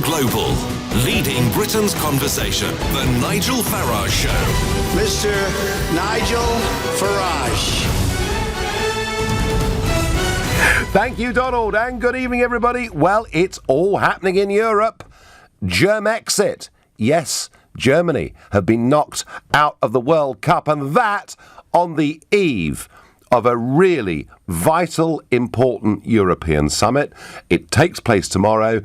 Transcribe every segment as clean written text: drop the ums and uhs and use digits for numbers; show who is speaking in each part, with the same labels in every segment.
Speaker 1: global, leading Britain's conversation. The Nigel Farage Show.
Speaker 2: Mr. Nigel Farage.
Speaker 3: Thank you, Donald, and good evening, everybody. Well, it's all happening in Europe. Germexit. Yes, Germany have been knocked out of the World Cup, and that on the eve of a really vital, important European summit. It takes place tomorrow.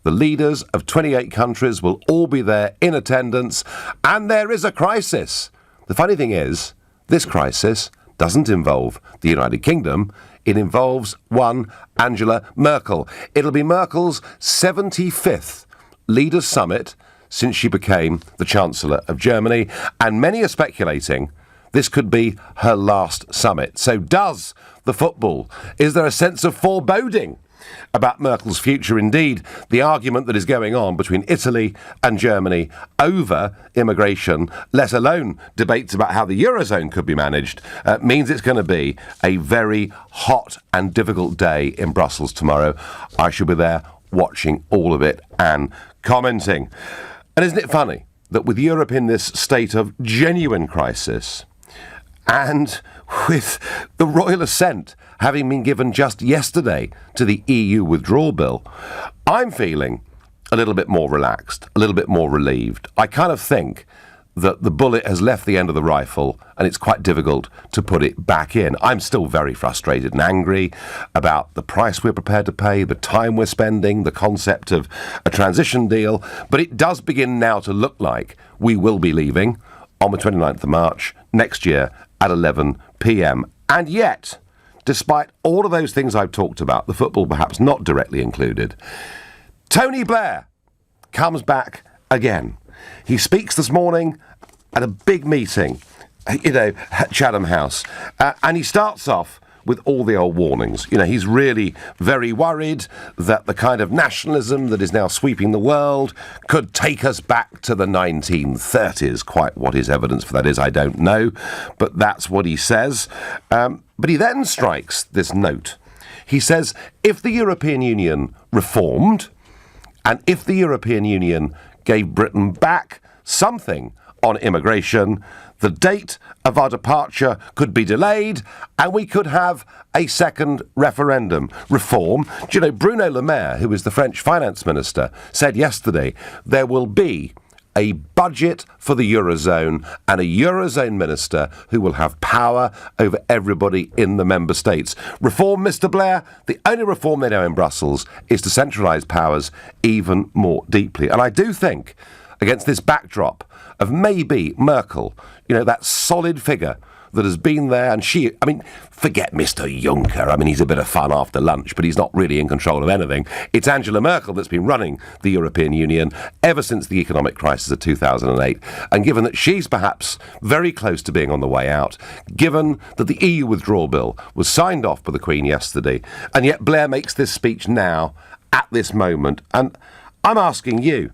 Speaker 3: The leaders of 28 countries will all be there in attendance, and there is a crisis. The funny thing is, this crisis doesn't involve the United Kingdom. It involves one Angela Merkel. It'll be Merkel's 75th Leaders' Summit since she became the Chancellor of Germany, and many are speculating this could be her last summit. So does the football? Is there a sense of foreboding about Merkel's future? Indeed, the argument that is going on between Italy and Germany over immigration, let alone debates about how the Eurozone could be managed, means it's going to be a very hot and difficult day in Brussels tomorrow. I shall be there watching all of it and commenting. And isn't it funny that with Europe in this state of genuine crisis, and with the royal assent having been given just yesterday to the EU withdrawal bill, I'm feeling a little bit more relaxed, a little bit more relieved. I kind of think that the bullet has left the end of the rifle and it's quite difficult to put it back in. I'm still very frustrated and angry about the price we're prepared to pay, the time we're spending, the concept of a transition deal, but it does begin now to look like we will be leaving on the 29th of March next year at 11 p.m. And yet, despite all of those things I've talked about, the football perhaps not directly included, Tony Blair comes back again. He speaks this morning at a big meeting, at Chatham House, and he starts off with all the old warnings. He's really very worried that the kind of nationalism that is now sweeping the world could take us back to the 1930s. Quite what his evidence for that is, I don't know, but that's what he says. But he then strikes this note. He says, if the European Union reformed, and if the European Union gave Britain back something on immigration, the date of our departure could be delayed and we could have a second referendum. Reform. Do you know, Bruno Le Maire, who is the French finance minister, said yesterday there will be a budget for the Eurozone and a Eurozone minister who will have power over everybody in the member states. Reform, Mr. Blair? The only reform they know in Brussels is to centralise powers even more deeply. And I do think, against this backdrop of maybe Merkel, that solid figure that has been there, and forget Mr. Juncker. He's a bit of fun after lunch, but he's not really in control of anything. It's Angela Merkel that's been running the European Union ever since the economic crisis of 2008. And given that she's perhaps very close to being on the way out, given that the EU withdrawal bill was signed off by the Queen yesterday, and yet Blair makes this speech now, at this moment, and I'm asking you,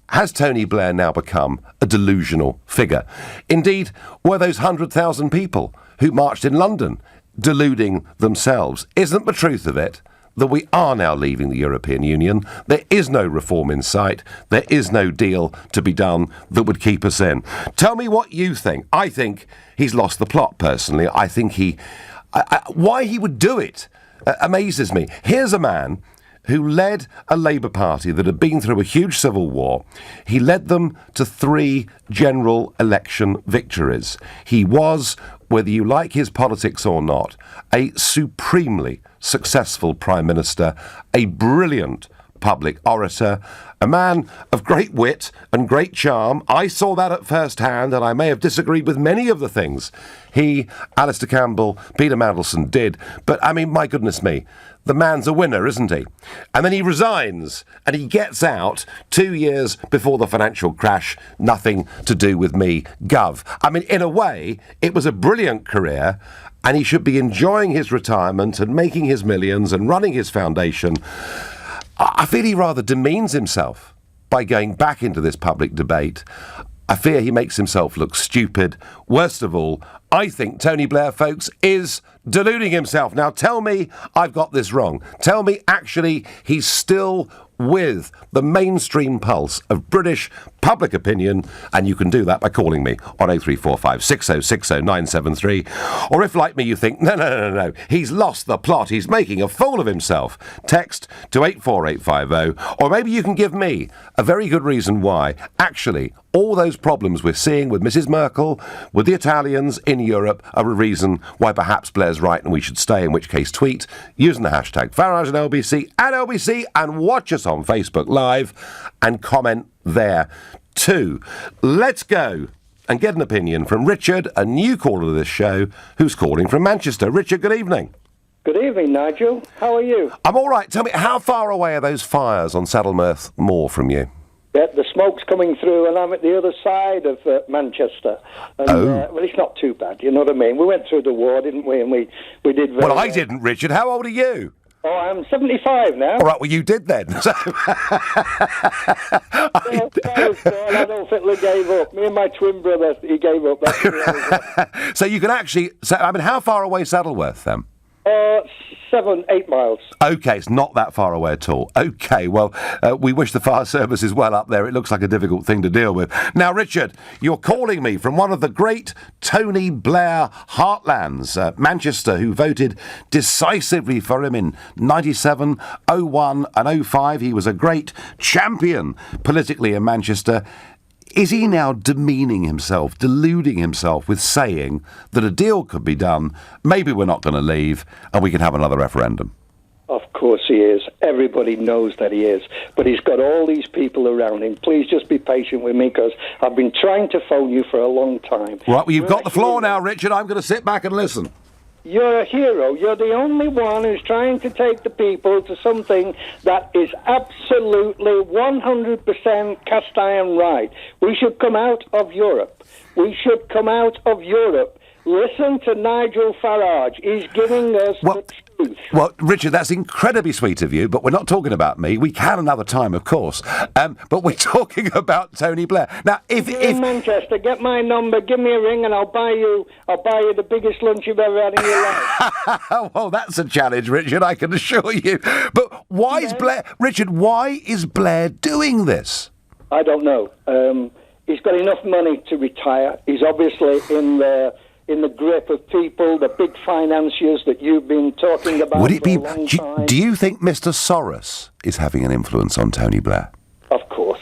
Speaker 3: has Tony Blair now become a delusional figure? Indeed, were those 100,000 people who marched in London deluding themselves? Isn't the truth of it that we are now leaving the European Union? There is no reform in sight. There is no deal to be done that would keep us in. Tell me what you think. I think he's lost the plot, personally. I think why he would do it amazes me. Here's a man who led a Labour Party that had been through a huge civil war. He led them to 3 general election victories. He was, whether you like his politics or not, a supremely successful Prime Minister, a brilliant public orator, a man of great wit and great charm. I saw that at first hand, and I may have disagreed with many of the things he, Alistair Campbell, Peter Mandelson did. But, my goodness me, the man's a winner, isn't he? And then he resigns, and he gets out 2 years before the financial crash. Nothing to do with me, Gov. In a way, it was a brilliant career, and he should be enjoying his retirement and making his millions and running his foundation. I feel he rather demeans himself by going back into this public debate. I fear he makes himself look stupid. Worst of all, I think Tony Blair, folks, is deluding himself. Now, tell me I've got this wrong. Tell me, actually, he's still with the mainstream pulse of British public opinion, and you can do that by calling me on 0345 6060 973. Or if, like me, you think, no, he's lost the plot, he's making a fool of himself, text to 84850. Or maybe you can give me a very good reason why, actually, all those problems we're seeing with Mrs. Merkel, with the Italians in Europe, are a reason why perhaps Blair's right and we should stay, in which case tweet using the hashtag Farage and LBC, and watch us on Facebook Live and comment there too. Let's go and get an opinion from Richard, a new caller to this show, who's calling from Manchester. Richard, good evening.
Speaker 4: Good evening, Nigel. How are you?
Speaker 3: I'm all right. Tell me, how far away are those fires on Saddleworth Moor from you?
Speaker 4: Yeah, the smoke's coming through, and I'm at the other side of Manchester. And, well, it's not too bad, you know what I mean? We went through the war, didn't we? And we did very
Speaker 3: well. I didn't, Richard. How old are you?
Speaker 4: Oh, I'm 75 now.
Speaker 3: All right, well, you did then.
Speaker 4: I don't think we gave up. Me and my twin brother, he gave up.
Speaker 3: So you can actually... how far away is Saddleworth, then?
Speaker 4: 7-8 miles.
Speaker 3: OK, it's not that far away at all. OK, well, we wish the fire services well up there. It looks like a difficult thing to deal with. Now, Richard, you're calling me from one of the great Tony Blair heartlands, Manchester, who voted decisively for him in 97, 01 and 05. He was a great champion politically in Manchester. Is he now demeaning himself, deluding himself with saying that a deal could be done, maybe we're not going to leave, and we can have another referendum?
Speaker 4: Of course he is. Everybody knows that he is. But he's got all these people around him. Please just be patient with me, because I've been trying to phone you for a long time.
Speaker 3: Right, well, you've got the floor now, Richard. I'm going to sit back and listen.
Speaker 4: You're a hero. You're the only one who's trying to take the people to something that is absolutely 100% cast iron right. We should come out of Europe. We should come out of Europe. Listen to Nigel Farage. He's giving us the truth.
Speaker 3: Well, Richard, that's incredibly sweet of you, but we're not talking about me. We can another time, of course. But we're talking about Tony Blair. Now, if
Speaker 4: in Manchester, get my number, give me a ring, and I'll buy you the biggest lunch you've ever had in your life.
Speaker 3: Well, that's a challenge, Richard, I can assure you. But why is Blair... Richard, why is Blair doing this?
Speaker 4: I don't know. He's got enough money to retire. He's obviously in the grip of people, the big financiers that you've been talking about
Speaker 3: Would it
Speaker 4: for
Speaker 3: be,
Speaker 4: a long time.
Speaker 3: Do you think Mr. Soros is having an influence on Tony Blair?
Speaker 4: Of course.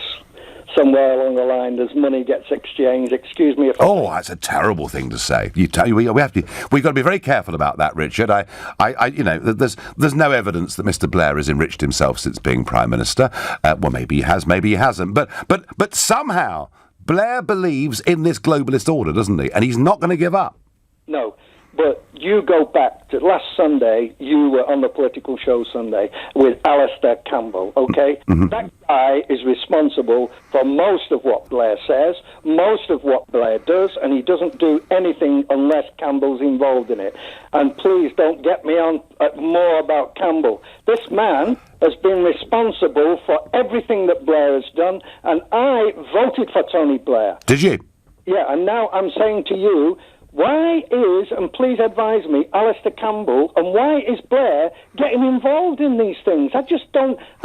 Speaker 4: Somewhere along the line, as money gets exchanged. Excuse me if I...
Speaker 3: Oh, that's a terrible thing to say. We've got to be very careful about that, Richard. There's no evidence that Mr. Blair has enriched himself since being Prime Minister. Well, maybe he has, maybe he hasn't. But somehow... Blair believes in this globalist order, doesn't he? And he's not going to give up.
Speaker 4: No, but you go back to last Sunday, you were on the political show Sunday with Alistair Campbell, okay? Mm-hmm. That guy is responsible for most of what Blair says, most of what Blair does, and he doesn't do anything unless Campbell's involved in it. And please don't get me on more about Campbell. This man has been responsible for everything that Blair has done, and I voted for Tony Blair.
Speaker 3: Did you?
Speaker 4: Yeah, and now I'm saying to you, why is, and please advise me, Alistair Campbell, and why is Blair getting involved in these things? I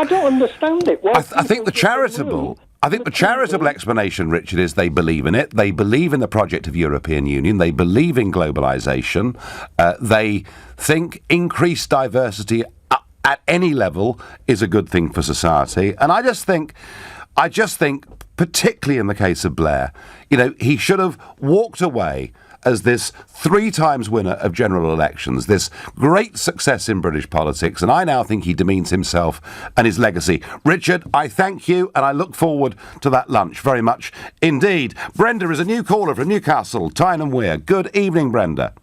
Speaker 4: don't understand it.
Speaker 3: I think the charitable explanation, Richard, is they believe in it. They believe in the project of European Union. They believe in globalisation. They think increased diversity at any level is a good thing for society. And I just think, particularly in the case of Blair, he should have walked away as this 3 times winner of general elections, this great success in British politics, and I now think he demeans himself and his legacy. Richard, I thank you, and I look forward to that lunch very much indeed. Brenda is a new caller from Newcastle, Tyne and Wear. Good evening, Brenda.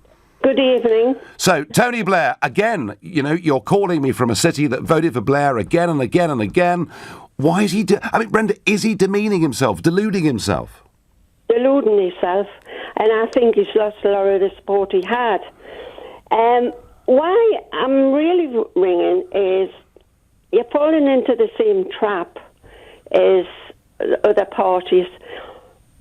Speaker 5: Good evening.
Speaker 3: So, Tony Blair, again, you're calling me from a city that voted for Blair again and again and again. Why is he... Brenda, is he demeaning himself, deluding himself?
Speaker 5: Deluding himself, and I think he's lost a lot of the support he had. Why I'm really ringing is you're falling into the same trap as other parties.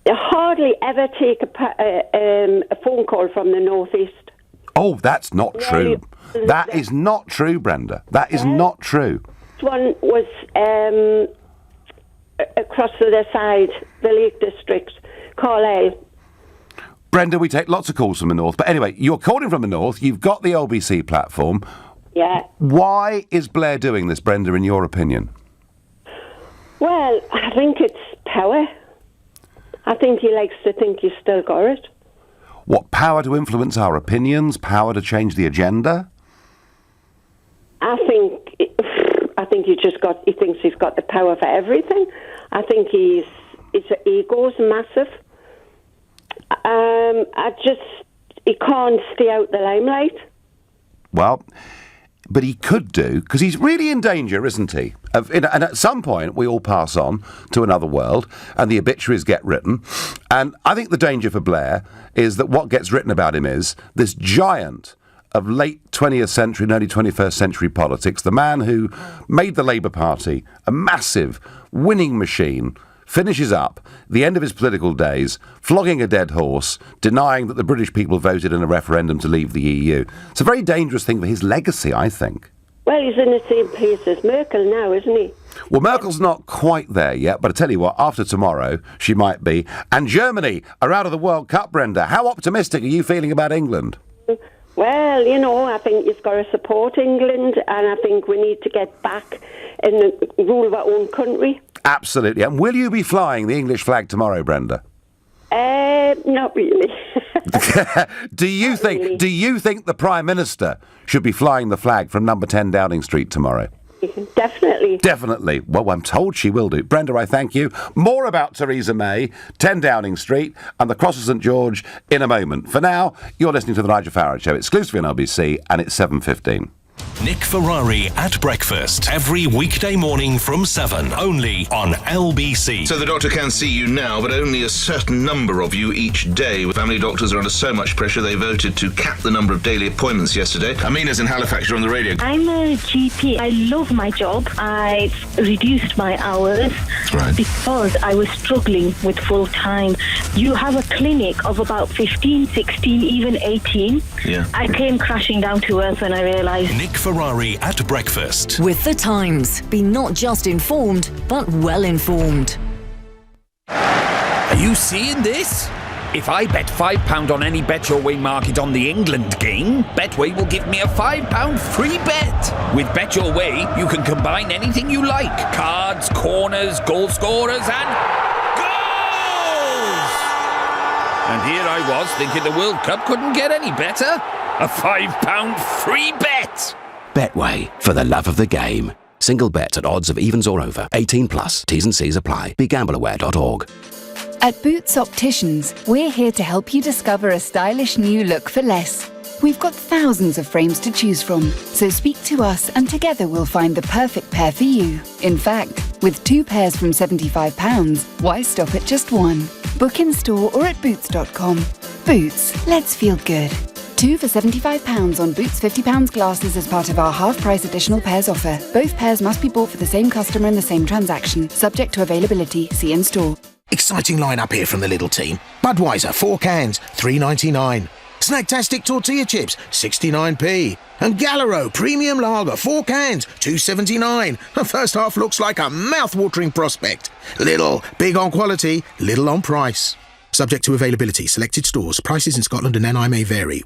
Speaker 5: You hardly ever take a phone call from the northeast.
Speaker 3: Oh, that's not true. That is not true, Brenda. That is not true.
Speaker 5: one was across the other side, the Lake District, Carlisle.
Speaker 3: Brenda, we take lots of calls from the north. But anyway, you're calling from the north. You've got the LBC platform.
Speaker 5: Yeah.
Speaker 3: Why is Blair doing this, Brenda, in your opinion?
Speaker 5: Well, I think it's power. I think he likes to think he's still got it.
Speaker 3: What, power to influence our opinions? Power to change the agenda?
Speaker 5: I think he thinks he's got the power for everything. I think his ego's massive. He can't stay out the limelight.
Speaker 3: Well, but he could do, because he's really in danger, isn't he? And at some point, we all pass on to another world, and the obituaries get written. And I think the danger for Blair is that what gets written about him is this giant of late 20th century and early 21st century politics, the man who made the Labour Party a massive winning machine, finishes up the end of his political days flogging a dead horse, denying that the British people voted in a referendum to leave the EU. It's a very dangerous thing for his legacy, I think.
Speaker 5: Well, he's in the same place as Merkel now, isn't he?
Speaker 3: Well, Merkel's not quite there yet, but I tell you what, after tomorrow, she might be. And Germany are out of the World Cup, Brenda. How optimistic are you feeling about England?
Speaker 5: Well, I think you've got to support England, and I think we need to get back in the rule of our own country.
Speaker 3: Absolutely. And will you be flying the English flag tomorrow, Brenda?
Speaker 5: Not really.
Speaker 3: Do you think the Prime Minister should be flying the flag from number 10 Downing Street tomorrow?
Speaker 5: Definitely.
Speaker 3: Definitely. Well, I'm told she will do. Brenda, I thank you. More about Theresa May, 10 Downing Street, and the Cross of St George in a moment. For now, you're listening to the Nigel Farage Show, exclusively on LBC, and it's 7:15.
Speaker 1: Nick Ferrari at breakfast every weekday morning from 7, only on LBC.
Speaker 6: So the doctor can see you now, but only a certain number of you each day. Family doctors are under so much pressure they voted to cap the number of daily appointments yesterday. Amina's in Halifax, you're on the radio.
Speaker 7: I'm a GP. I love my job. I've reduced my hours because I was struggling with full time. You have a clinic of about 15, 16, even 18.
Speaker 6: Yeah.
Speaker 7: I came crashing down to earth when I realised.
Speaker 1: Nick Ferrari at breakfast.
Speaker 8: With The Times. Be not just informed, but well informed.
Speaker 9: Are you seeing this? If I bet £5 on any Bet Your Way market on the England game, Betway will give me a £5 free bet. With Bet Your Way, you can combine anything you like. Cards, corners, goal scorers and goals! And here I was thinking the World Cup couldn't get any better. A £5 free bet.
Speaker 10: Betway, for the love of the game. Single bet at odds of evens or over. 18 plus. T's and C's apply. BeGambleAware.org.
Speaker 11: At Boots Opticians, we're here to help you discover a stylish new look for less. We've got thousands of frames to choose from, so speak to us and together we'll find the perfect pair for you. In fact, with 2 pairs from £75, why stop at just one? Book in store or at boots.com. Boots, let's feel good. 2 for £75 on Boots £50 glasses as part of our half-price additional pairs offer. Both pairs must be bought for the same customer in the same transaction, subject to availability. See in store.
Speaker 12: Exciting lineup here from the little team. Budweiser, 4 cans, $3.99. Snacktastic tortilla chips, 69p. And Gallero Premium Lager, 4 cans, $2.79. The first half looks like a mouth-watering prospect. Little, big on quality, little on price. Subject to availability. Selected stores. Prices in Scotland and NI may vary.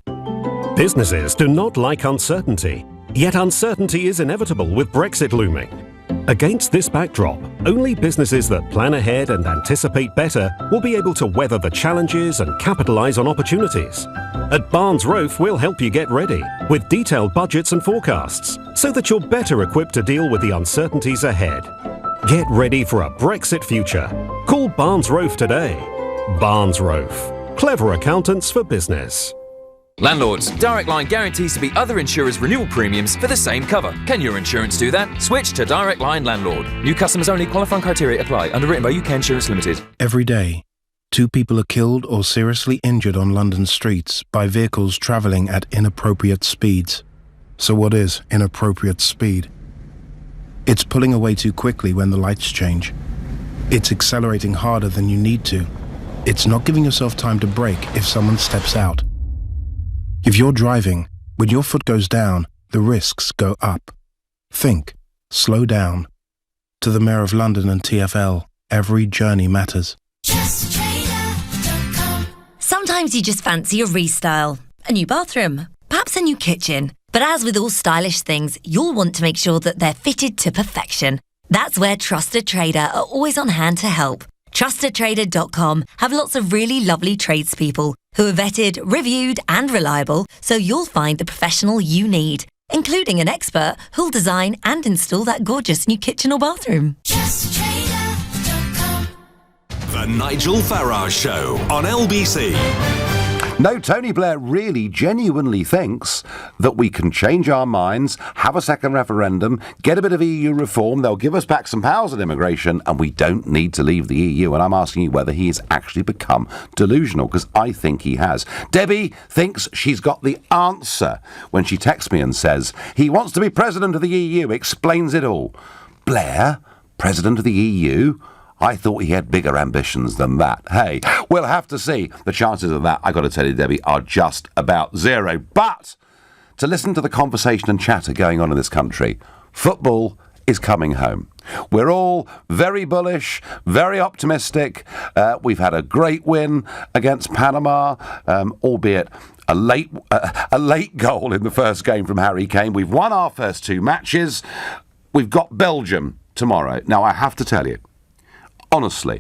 Speaker 13: Businesses do not like uncertainty. Yet uncertainty is inevitable with Brexit looming. Against this backdrop, only businesses that plan ahead and anticipate better will be able to weather the challenges and capitalise on opportunities. At Barnes Rofe, we'll help you get ready with detailed budgets and forecasts so that you're better equipped to deal with the uncertainties ahead. Get ready for a Brexit future. Call Barnes Rofe today. Barnes Rofe. Clever accountants for business.
Speaker 14: Landlords, Direct Line guarantees to beat other insurers' renewal premiums for the same cover. Can your insurance do that? Switch to Direct Line Landlord. New customers only. Qualifying criteria apply. Underwritten by UK Insurance Limited.
Speaker 15: Every day, 2 people are killed or seriously injured on London streets by vehicles travelling at inappropriate speeds. So what is inappropriate speed? It's pulling away too quickly when the lights change. It's accelerating harder than you need to. It's not giving yourself time to brake if someone steps out. If you're driving, when your foot goes down, the risks go up. Think. Slow down. To the Mayor of London and TfL, every journey matters.
Speaker 16: Sometimes you just fancy a restyle, a new bathroom, perhaps a new kitchen. But as with all stylish things, you'll want to make sure that they're fitted to perfection. That's where Trusted Trader are always on hand to help. TrustedTrader.com have lots of really lovely tradespeople who are vetted, reviewed and reliable, so you'll find the professional you need, including an expert who'll design and install that gorgeous new kitchen or bathroom.
Speaker 1: The Nigel Farage Show on LBC.
Speaker 3: No, Tony Blair really genuinely thinks that we can change our minds, have a second referendum, get a bit of EU reform, they'll give us back some powers on immigration, and we don't need to leave the EU. And I'm asking you whether he has actually become delusional, because I think he has. Debbie thinks she's got the answer when she texts me and says, he wants to be president of the EU, explains it all. Blair, president of the EU? I thought he had bigger ambitions than that. Hey, we'll have to see. The chances of that, I got to tell you, Debbie, are just about zero. But to listen to the conversation and chatter going on in this country, football is coming home. We're all very bullish, very optimistic. We've had a great win against Panama, albeit a late goal in the first game from Harry Kane. We've won our first two matches. We've got Belgium tomorrow. Now, I have to tell you, honestly,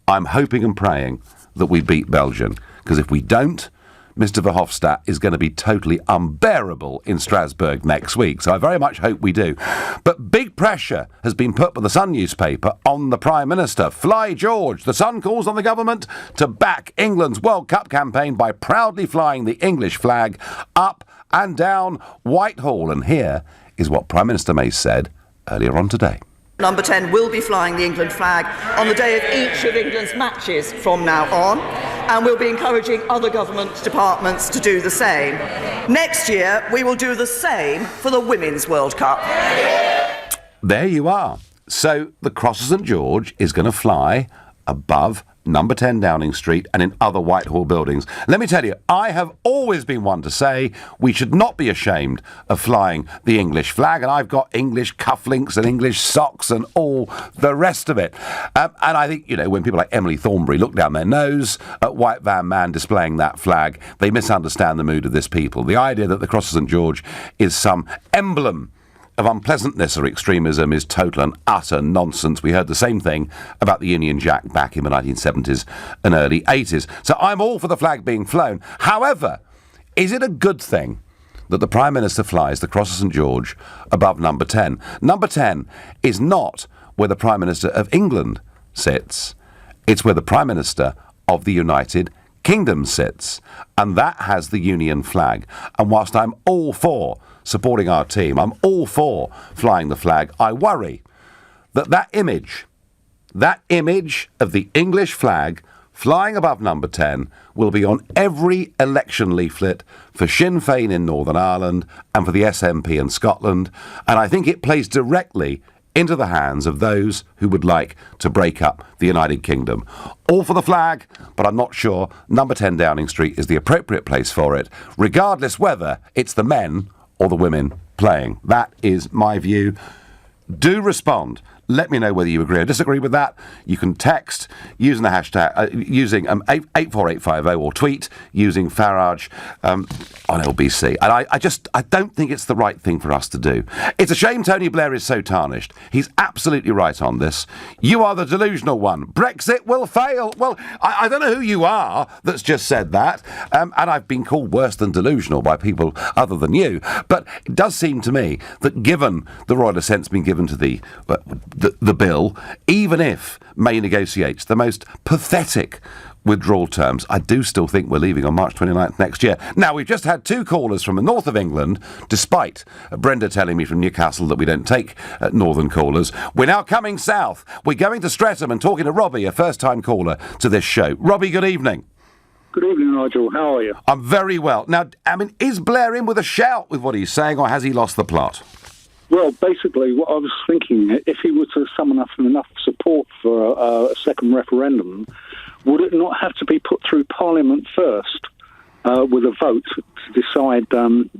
Speaker 3: I'm hoping and praying that we beat Belgium, because if we don't, Mr. Verhofstadt is going to be totally unbearable in Strasbourg next week. So I very much hope we do. But big pressure has been put by the Sun newspaper on the Prime Minister. Fly George. The Sun calls on the government to back England's World Cup campaign by proudly flying the English flag up and down Whitehall. And here is what Prime Minister May said earlier on today.
Speaker 17: Number 10 will be flying the England flag on the day of each of England's matches from now on, and we'll be encouraging other government departments to do the same. Next year, we will do the same for the Women's World Cup.
Speaker 3: There you are. So the Cross of St George is going to fly above number 10 Downing Street and in other Whitehall buildings. Let me tell you, I have always been one to say we should not be ashamed of flying the English flag, and I've got English cufflinks and English socks and all the rest of it. And I think, you know, when people like Emily Thornberry look down their nose at White Van Man displaying that flag, they misunderstand the mood of this people. The idea that the Cross of St George is some emblem of unpleasantness or extremism is total and utter nonsense. We heard the same thing about the Union Jack back in the 1970s and early 80s. So I'm all for the flag being flown. However, is it a good thing that the Prime Minister flies the Cross of St George above number 10? Number 10 is not where the Prime Minister of England sits. It's where the Prime Minister of the United Kingdom sits. And that has the Union flag. And whilst I'm all for supporting our team, I'm all for flying the flag, I worry that that image of the English flag flying above number 10 will be on every election leaflet for Sinn Féin in Northern Ireland and for the SNP in Scotland, and I think it plays directly into the hands of those who would like to break up the United Kingdom. All for the flag, but I'm not sure number 10 Downing Street is the appropriate place for it, regardless whether it's the men or the women playing. That is my view. Do respond. Let me know whether you agree or disagree with that. You can text using the hashtag, using 84850, or tweet using Farage on LBC. And I don't think it's the right thing for us to do. It's a shame Tony Blair is so tarnished. He's absolutely right on this. You are the delusional one. Brexit will fail. Well, I don't know who you are that's just said that. And I've been called worse than delusional by people other than you. But it does seem to me that given the royal assent's been given to the bill, even if May negotiates the most pathetic withdrawal terms, I do still think we're leaving on March 29th next year. Now, we've just had two callers from the north of England, despite Brenda telling me from Newcastle that we don't take northern callers. We're now coming south. We're going to Streatham and talking to Robbie, a first-time caller to this show. Robbie, good evening.
Speaker 18: Good evening, Nigel. How are you?
Speaker 3: I'm very well. Now, I mean, is Blair in with a shout with what he's saying, or has he lost the plot?
Speaker 18: Well, basically, what I was thinking, if he were to summon up enough support for a second referendum, would it not have to be put through Parliament first? with a vote to decide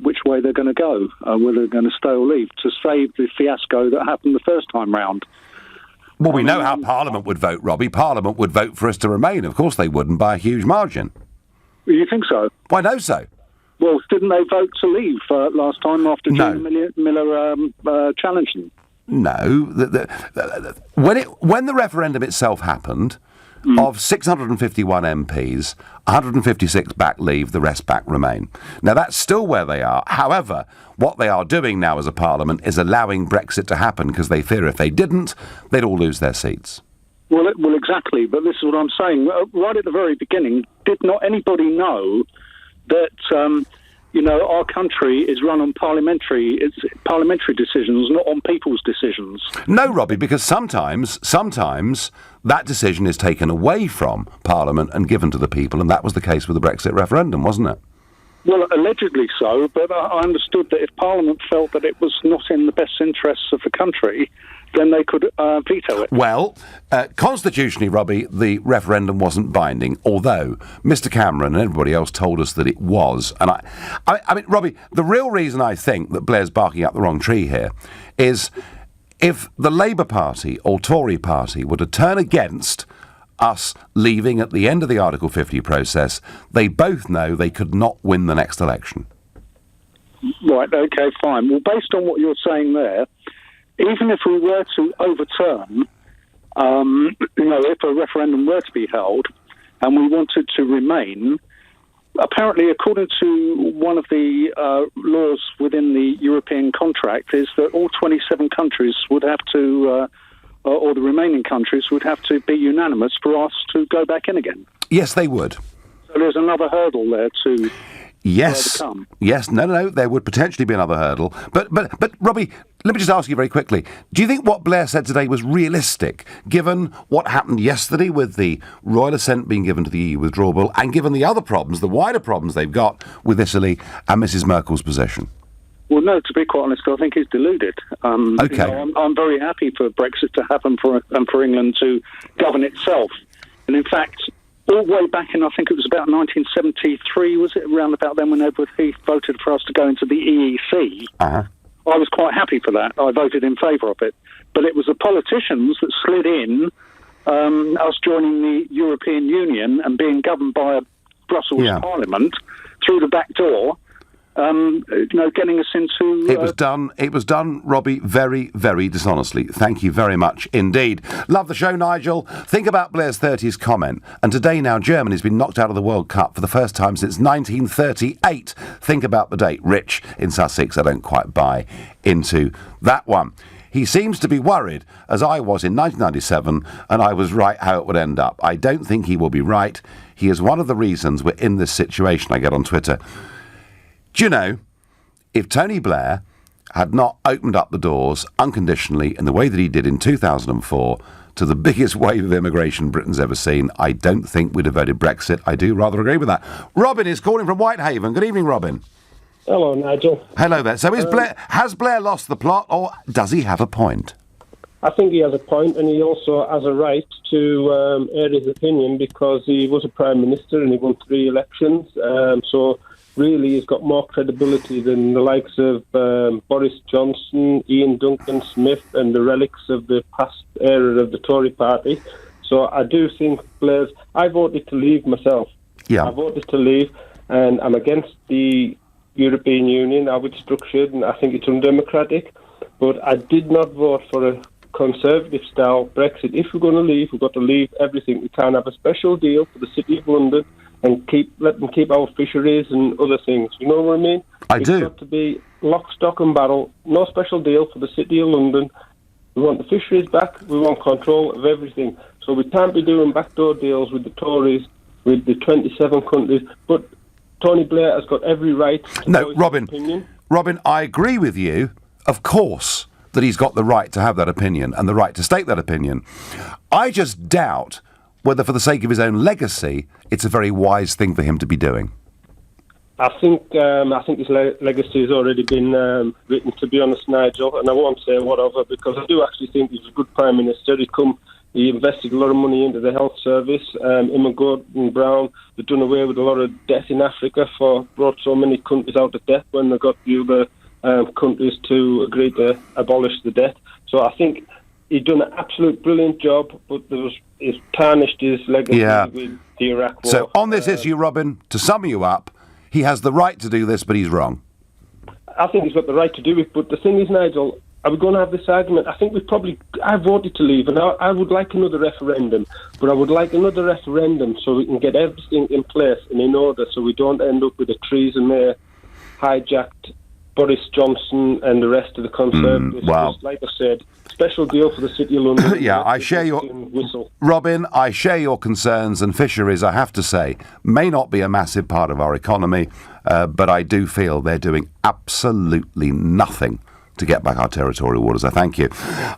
Speaker 18: which way they're going to go, whether they're going to stay or leave, to save the fiasco that happened the first time round.
Speaker 3: Well, we know how Parliament would vote, Robbie. Parliament would vote for us to remain. Of course they wouldn't, by a huge margin.
Speaker 18: You think so?
Speaker 3: Well, I know so.
Speaker 18: Well, didn't they vote to leave last time after June Miller challenged them?
Speaker 3: No. When the referendum itself happened, of 651 MPs, 156 back leave, the rest back remain. Now, that's still where they are. However, what they are doing now as a parliament is allowing Brexit to happen because they fear if they didn't, they'd all lose their seats.
Speaker 18: Well, exactly. But this is what I'm saying. Right at the very beginning, did not anybody know that, our country is run on parliamentary decisions, not on people's decisions?
Speaker 3: No, Robbie, because sometimes that decision is taken away from Parliament and given to the people, and that was the case with the Brexit referendum, wasn't it?
Speaker 18: Well, allegedly so, but I understood that if Parliament felt that it was not in the best interests of the country, then they could veto it.
Speaker 3: Well, constitutionally, Robbie, the referendum wasn't binding, although Mr Cameron and everybody else told us that it was. And I mean, Robbie, the real reason I think that Blair's barking up the wrong tree here is if the Labour Party or Tory Party were to turn against us leaving at the end of the Article 50 process, they both know they could not win the next election.
Speaker 18: Right, OK, fine. Well, based on what you're saying there, even if we were to overturn, if a referendum were to be held and we wanted to remain, apparently, according to one of the laws within the European contract, is that all 27 countries would have to, or the remaining countries would have to be unanimous for us to go back in again.
Speaker 3: Yes, they would.
Speaker 18: So there's another hurdle there to
Speaker 3: overcome. Yes, no, there would potentially be another hurdle. But Robbie, let me just ask you very quickly, do you think what Blair said today was realistic, given what happened yesterday with the royal assent being given to the EU withdrawal bill, and given the other problems, the wider problems they've got with Italy and Mrs Merkel's position?
Speaker 18: Well, no, to be quite honest, I think he's deluded.
Speaker 3: OK.
Speaker 18: I'm very happy for Brexit to happen and for England to govern itself. And in fact, all the way back in, I think it was about 1973, was it, around about then when Edward Heath voted for us to go into the EEC.
Speaker 3: Uh-huh.
Speaker 18: I was quite happy for that. I voted in favour of it. But it was the politicians that slid in, us joining the European Union and being governed by a Brussels Parliament through the back door, getting us into... It
Speaker 3: was done, Robbie, very, very dishonestly. Thank you very much indeed. Love the show, Nigel. Think about Blair's 30s comment. And today now, Germany's been knocked out of the World Cup for the first time since 1938. Think about the date. Rich in Sussex, I don't quite buy into that one. He seems to be worried, as I was in 1997, and I was right how it would end up. I don't think he will be right. He is one of the reasons we're in this situation, I get on Twitter. Do you know, if Tony Blair had not opened up the doors unconditionally in the way that he did in 2004 to the biggest wave of immigration Britain's ever seen, I don't think we'd have voted Brexit. I do rather agree with that. Robin is calling from Whitehaven. Good evening, Robin.
Speaker 19: Hello, Nigel.
Speaker 3: Hello there. So has Blair lost the plot, or does he have a point?
Speaker 19: I think he has a point, and he also has a right to air his opinion because he was a Prime Minister and he won 3 elections. So really he's got more credibility than the likes of Boris Johnson, Ian Duncan Smith and the relics of the past era of the Tory party. So I do think Blair's... I voted to leave myself.
Speaker 3: Yeah.
Speaker 19: I voted to leave, and I'm against the European Union, how it's structured, and I think it's undemocratic. But I did not vote for a Conservative-style Brexit. If we're going to leave, we've got to leave everything. We can't have a special deal for the City of London and let them keep our fisheries and other things. You know what I mean? It's got to be lock, stock and barrel. No special deal for the City of London. We want the fisheries back. We want control of everything. So we can't be doing backdoor deals with the Tories, with the 27 countries. But Tony Blair has got every right to voice his opinion.
Speaker 3: Robin, I agree with you, of course, that he's got the right to have that opinion and the right to state that opinion. I just doubt whether, for the sake of his own legacy, it's a very wise thing for him to be doing.
Speaker 19: I think his legacy has already been written, to be honest, Nigel, and I won't say whatever, because I do actually think he's a good Prime Minister. He come He invested a lot of money into the health service. Him and Gordon Brown, they've done away with a lot of debt in Africa, brought so many countries out of debt when they got the other countries to agree to abolish the debt. So I think he's done an absolute brilliant job, but he's tarnished his legacy with the Iraq War.
Speaker 3: So on this issue, Robin, to sum you up, he has the right to do this, but he's wrong.
Speaker 19: I think he's got the right to do it, but the thing is, Nigel, are we going to have this argument? I think I voted to leave, and I would like another referendum, but I would like another referendum so we can get everything in place and in order so we don't end up with a Theresa May hijacked Boris Johnson and the rest of the Conservatives. Just like I said, special deal for the City of London.
Speaker 3: I share your... Robin, I share your concerns, and fisheries, I have to say, may not be a massive part of our economy, but I do feel they're doing absolutely nothing to get back our territorial waters. I thank you.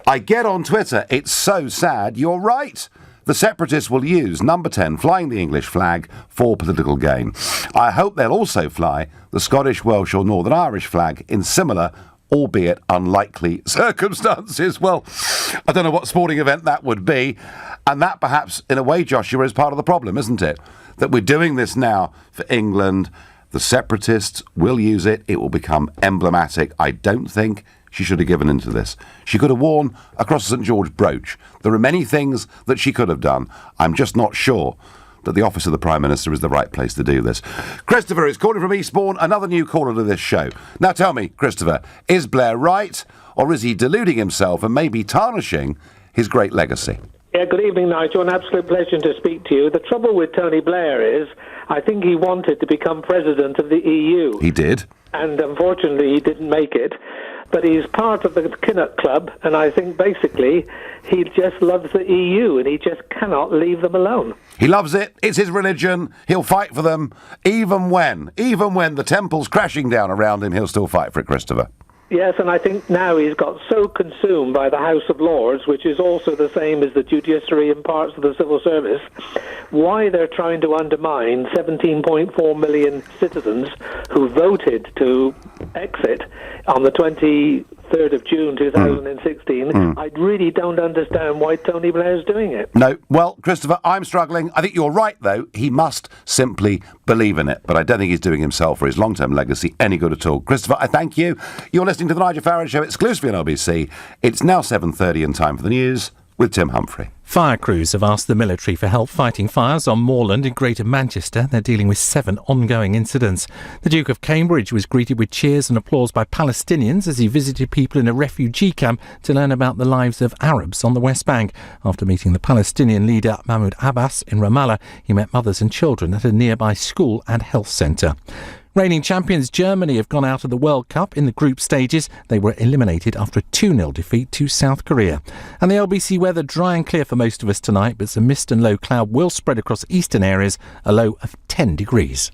Speaker 3: I get on Twitter, it's so sad, you're right. The separatists will use number 10, flying the English flag, for political gain. I hope they'll also fly the Scottish, Welsh or Northern Irish flag in similar, albeit unlikely, circumstances. Well, I don't know what sporting event that would be, and that perhaps, in a way, Joshua, is part of the problem, isn't it? That we're doing this now for England. The separatists will use it. It will become emblematic. I don't think she should have given in to this. She could have worn across the St George brooch. There are many things that she could have done. I'm just not sure that the office of the Prime Minister is the right place to do this. Christopher is calling from Eastbourne, another new caller to this show. Now tell me, Christopher, is Blair right, or is he deluding himself and maybe tarnishing his great legacy?
Speaker 20: Yeah, good evening, Nigel. An absolute pleasure to speak to you. The trouble with Tony Blair is, I think he wanted to become president of the EU.
Speaker 3: He did.
Speaker 20: And unfortunately, he didn't make it. But he's part of the Kinnock Club, and I think basically he just loves the EU, and he just cannot leave them alone.
Speaker 3: He loves it. It's his religion. He'll fight for them, even when the temple's crashing down around him, he'll still fight for it, Christopher.
Speaker 20: Yes, and I think now he's got so consumed by the House of Lords, which is also the same as the judiciary and parts of the civil service, why they're trying to undermine 17.4 million citizens who voted to exit on the 23rd of June 2016. I really don't understand why Tony Blair is doing it.
Speaker 3: No, well, Christopher, I'm struggling. I think you're right, though. He must simply believe in it, but I don't think he's doing himself or his long-term legacy any good at all. Christopher, I thank you. You're listening to the Nigel Farage Show exclusively on LBC. It's now 7:30 and time for the news with Tim Humphrey.
Speaker 21: Fire crews have asked the military for help fighting fires on moorland in Greater Manchester. They're dealing with 7 ongoing incidents. The Duke of Cambridge was greeted with cheers and applause by Palestinians as he visited people in a refugee camp to learn about the lives of Arabs on the West Bank. After meeting the Palestinian leader Mahmoud Abbas in Ramallah, he met mothers and children at a nearby school and health centre. Reigning champions Germany have gone out of the World Cup in the group stages. They were eliminated after a 2-0 defeat to South Korea. And the LBC weather dry and clear for most of us tonight, but some mist and low cloud will spread across eastern areas, a low of 10 degrees.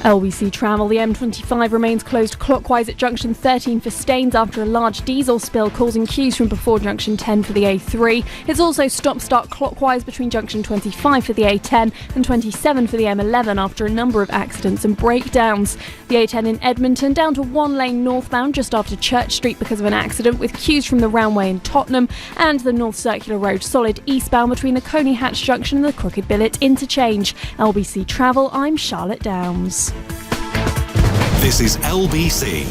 Speaker 22: LBC travel. The M25 remains closed clockwise at junction 13 for Staines after a large diesel spill causing queues from before junction 10 for the A3. It's also stop-start clockwise between junction 25 for the A10 and 27 for the M11 after a number of accidents and breakdowns. The A10 in Edmonton down to 1 lane northbound just after Church Street because of an accident, with queues from the Roundway in Tottenham, and the North Circular Road solid eastbound between the Coney Hatch Junction and the Crooked Billet interchange. LBC travel, I'm Charlotte Downs.
Speaker 1: This is LBC.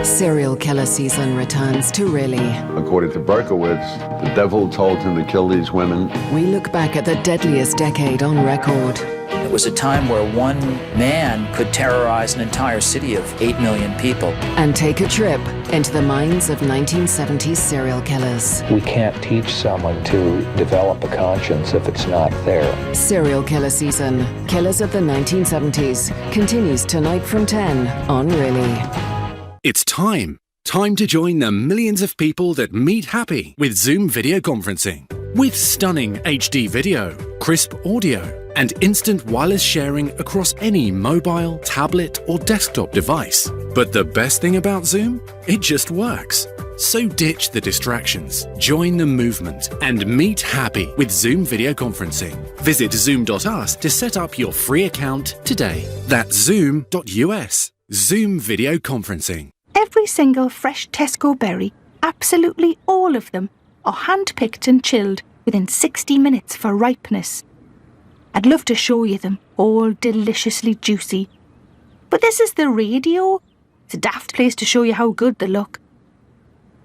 Speaker 23: Serial killer season returns to Really.
Speaker 24: According to Berkowitz, the devil told him to kill these women.
Speaker 23: We look back at the deadliest decade on record.
Speaker 25: It was a time where one man could terrorize an entire city of 8 million people.
Speaker 23: And take a trip into the minds of 1970s serial killers.
Speaker 26: We can't teach someone to develop a conscience if it's not there.
Speaker 23: Serial killer season, Killers of the 1970s, continues tonight from 10 on Really.
Speaker 27: It's time. Time to join the millions of people that meet happy with Zoom video conferencing. With stunning HD video, crisp audio, and instant wireless sharing across any mobile, tablet, or desktop device. But the best thing about Zoom? It just works. So ditch the distractions, join the movement, and meet happy with Zoom video conferencing. Visit zoom.us to set up your free account today. That's zoom.us. Zoom video conferencing.
Speaker 28: Every single fresh Tesco berry, absolutely all of them, are hand-picked and chilled
Speaker 2: within 60 minutes for ripeness. I'd love to show you them, all deliciously juicy. But this is the radio. It's a daft place to show you how good they look.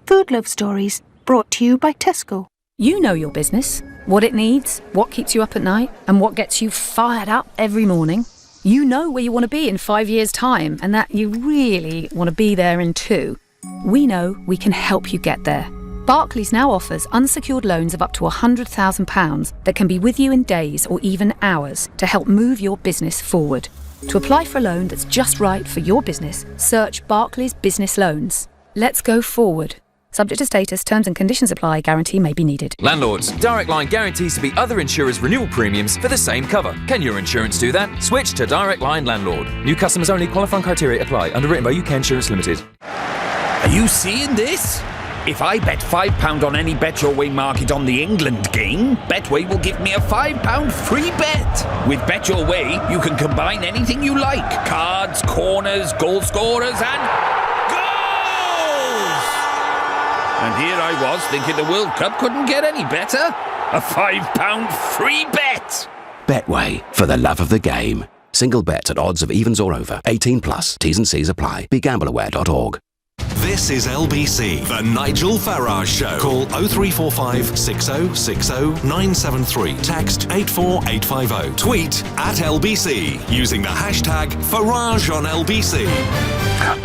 Speaker 2: Food Love Stories, brought to you by Tesco.
Speaker 4: You know your business, what it needs, what keeps you up at night, and what gets you fired up every morning. You know where you want to be in 5 years' time, and that you really want to be there in 2. We know we can help you get there. Barclays now offers unsecured loans of up to £100,000 that can be with you in days or even hours to help move your business forward. To apply for a loan that's just right for your business, search Barclays Business Loans. Let's go forward. Subject to status, terms and conditions apply, guarantee may be needed.
Speaker 14: Landlords, Direct Line guarantees to beat other insurers' renewal premiums for the same cover. Can your insurance do that? Switch to Direct Line Landlord. New customers only, qualifying criteria apply. Underwritten by UK Insurance Limited.
Speaker 5: Are you seeing this? If I bet £5 on any Bet Your Way market on the England game, Betway will give me a £5 free bet. With Bet Your Way, you can combine anything you like. Cards, corners, goal scorers and goals! And here I was thinking the World Cup couldn't get any better. A £5 free bet.
Speaker 10: Betway, for the love of the game. Single bet at odds of evens or over. 18 plus. T's and C's apply. BeGambleAware.org.
Speaker 1: This is LBC, the Nigel Farage Show. Call 0345 6060 973. Text 84850. Tweet at LBC using the hashtag Farage on LBC.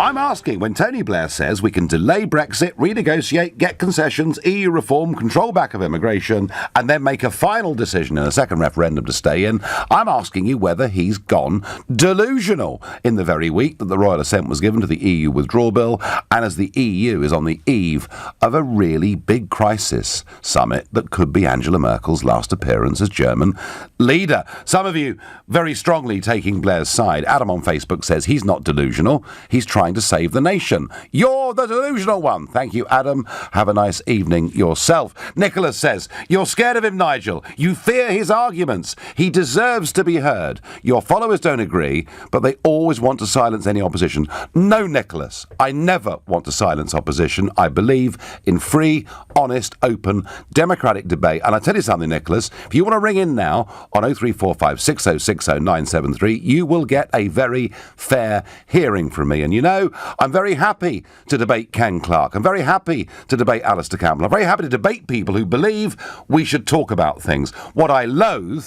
Speaker 3: I'm asking, when Tony Blair says we can delay Brexit, renegotiate, get concessions, EU reform, control back of immigration, and then make a final decision in a second referendum to stay in, I'm asking you whether he's gone delusional in the very week that the royal assent was given to the EU withdrawal bill, and as the EU is on the eve of a really big crisis summit that could be Angela Merkel's last appearance as German leader. Some of you very strongly taking Blair's side. Adam on Facebook says he's not delusional. He's trying to save the nation. You're the delusional one. Thank you, Adam. Have a nice evening yourself. Nicholas says, you're scared of him, Nigel. You fear his arguments. He deserves to be heard. Your followers don't agree, but they always want to silence any opposition. No, Nicholas, I never want to silence opposition. I believe in free, honest, open, democratic debate. And I tell you something, Nicholas, if you want to ring in now on 0345 6060 973, you will get a very fair hearing from me. And you know, I'm very happy to debate Ken Clarke. I'm very happy to debate Alistair Campbell. I'm very happy to debate people who believe we should talk about things. What I loathe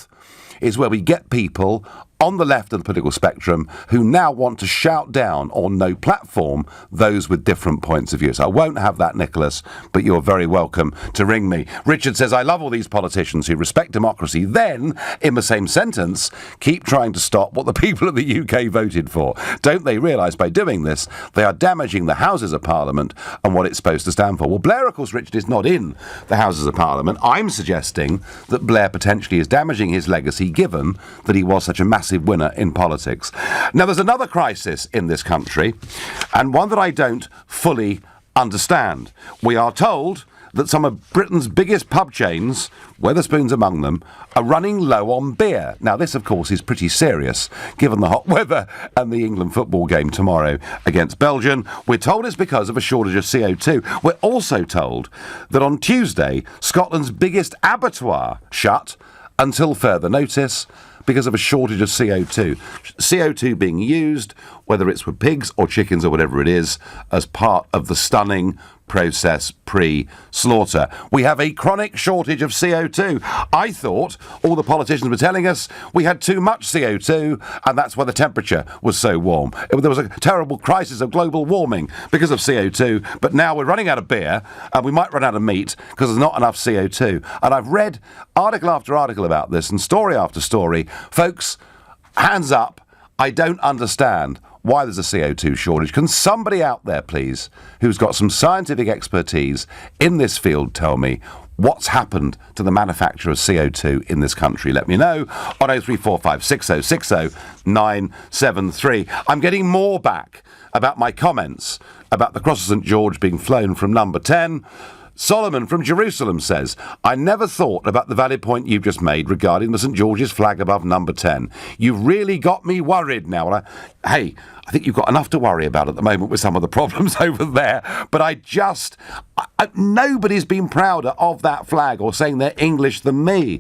Speaker 3: is where we get people on the left of the political spectrum who now want to shout down on no platform those with different points of view. So I won't have that, Nicholas, but you're very welcome to ring me. Richard says, I love all these politicians who respect democracy, then, in the same sentence, keep trying to stop what the people of the UK voted for. Don't they realise by doing this, they are damaging the Houses of Parliament and what it's supposed to stand for? Well, Blair, of course, Richard, is not in the Houses of Parliament. I'm suggesting that Blair potentially is damaging his legacy, given that he was such a massive winner in politics. Now, there's another crisis in this country, and one that I don't fully understand. We are told that some of Britain's biggest pub chains, Wetherspoons among them, are running low on beer. Now, this, of course, is pretty serious, given the hot weather and the England football game tomorrow against Belgium. We're told it's because of a shortage of CO2. We're also told that on Tuesday, Scotland's biggest abattoir shut until further notice, because of a shortage of CO2. CO2 being used, whether it's for pigs or chickens or whatever it is, as part of the stunning process pre-slaughter. We have a chronic shortage of CO2. I thought all the politicians were telling us we had too much CO2 and that's why the temperature was so warm. There was a terrible crisis of global warming because of CO2, but now we're running out of beer and we might run out of meat because there's not enough CO2. And I've read article after article about this and story after story. Folks, hands up, I don't understand why there's a CO2 shortage. Can somebody out there, please, who's got some scientific expertise in this field, tell me what's happened to the manufacture of CO2 in this country? Let me know on 0345 6060 973. I'm getting more back about my comments about the Cross of St George being flown from number 10 Solomon from Jerusalem says, I never thought about the valid point you've just made regarding the St George's flag above number 10. You've really got me worried now. I think you've got enough to worry about at the moment with some of the problems over there. But nobody's been prouder of that flag or saying they're English than me.